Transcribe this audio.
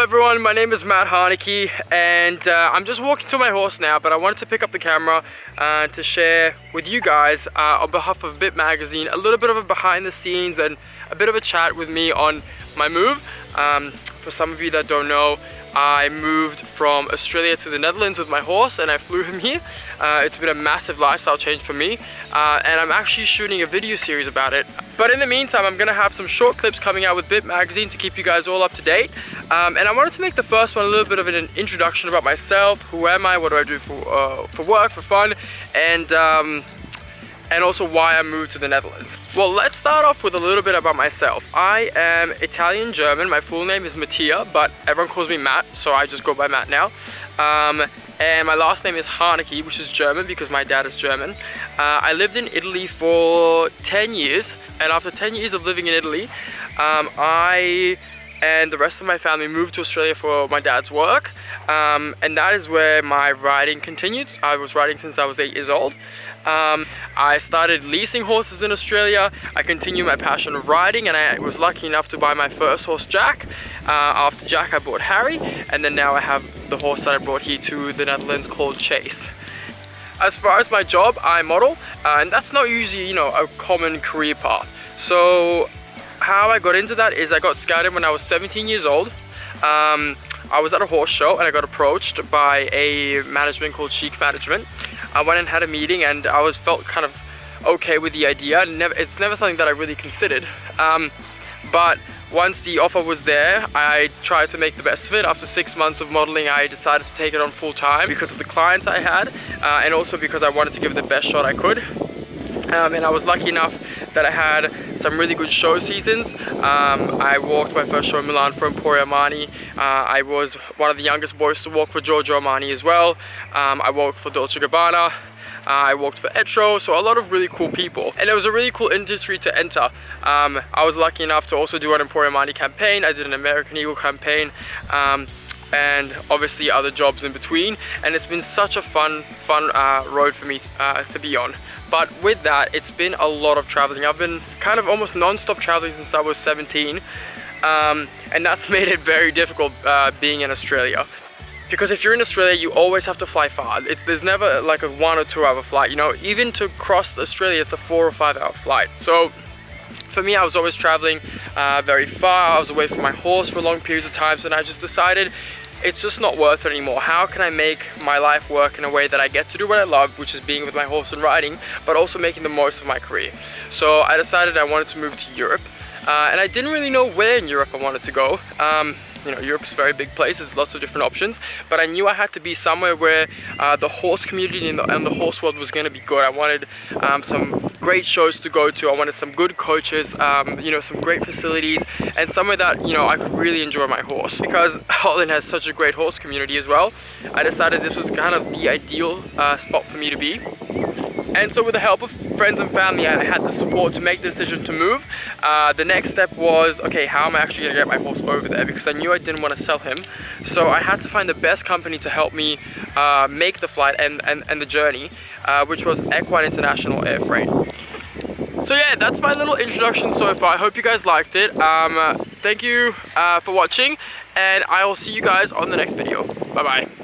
everyone, my name is Matt Harnacke, and I'm just walking to my horse now, but I wanted to pick up the camera to share with you guys on behalf of Bitmagazine a little bit of a behind the scenes and a bit of a chat with me on my move. For some of you that don't know, I moved from Australia to the Netherlands with my horse and I flew him here. It's been a massive lifestyle change for me, and I'm actually shooting a video series about it. But in the meantime, I'm gonna have some short clips coming out with Bitmagazine to keep you guys all up to date. And I wanted to make the first one a little bit of an introduction about myself. Who am I? What do I do for work, for fun? And also why I moved to the Netherlands. Well, let's start off with a little bit about myself. I am Italian-German. My full name is Mattia, but everyone calls me Matt, so I just go by Matt now. And my last name is Harnacke, which is German because my dad is German. I lived in Italy for 10 years, and after 10 years of living in Italy, I and the rest of my family moved to Australia for my dad's work, and that is where my riding continued. I was riding since I was 8 years old. I started leasing horses in Australia. I continued my passion of riding, and I was lucky enough to buy my first horse, Jack. After Jack, I bought Harry, and then now I have the horse that I brought here to the Netherlands called Chase. As far as my job, I model, and that's not usually, a common career path. So how I got into that is I got scouted when I was 17 years old. I was at a horse show and I got approached by a management called Klik Management. I went and had a meeting and I felt kind of okay with the idea. It's never something that I really considered. But once the offer was there, I tried to make the best of it. After 6 months of modeling, I decided to take it on full time because of the clients I had, and also because I wanted to give it the best shot I could. And I was lucky enough that I had some really good show seasons. I walked my first show in Milan for Emporio Armani. I was one of the youngest boys to walk for Giorgio Armani as well. I walked for Dolce & Gabbana. I worked for Etro, so a lot of really cool people. And it was a really cool industry to enter. I was lucky enough to also do an Emporio Armani campaign. I did an American Eagle campaign. And obviously other jobs in between, and it's been such a fun road for me to be on. But with that, it's been a lot of traveling. I've been kind of almost non-stop traveling since I was 17, and that's made it very difficult being in Australia. Because if you're in Australia, you always have to fly far. There's never like a 1 or 2 hour flight. Even to cross Australia, it's a 4 or 5 hour flight. So for me, I was always traveling very far. I was away from my horse for long periods of times, and I just decided it's just not worth it anymore. How can I make my life work in a way that I get to do what I love, which is being with my horse and riding, but also making the most of my career? So I decided I wanted to move to Europe, and I didn't really know where in Europe I wanted to go. Europe's a very big place, there's lots of different options, but I knew I had to be somewhere where the horse community and the horse world was going to be good. I wanted some great shows to go to, I wanted some good coaches, some great facilities, and somewhere that, I could really enjoy my horse. Because Holland has such a great horse community as well, I decided this was kind of the ideal spot for me to be. And so with the help of friends and family, I had the support to make the decision to move. The next step was, okay, how am I actually gonna get my horse over there? Because I knew I didn't want to sell him. So I had to find the best company to help me make the flight and the journey, which was Equine International Air Freight. So yeah, that's my little introduction so far. I hope you guys liked it. Thank you for watching, and I will see you guys on the next video. Bye bye.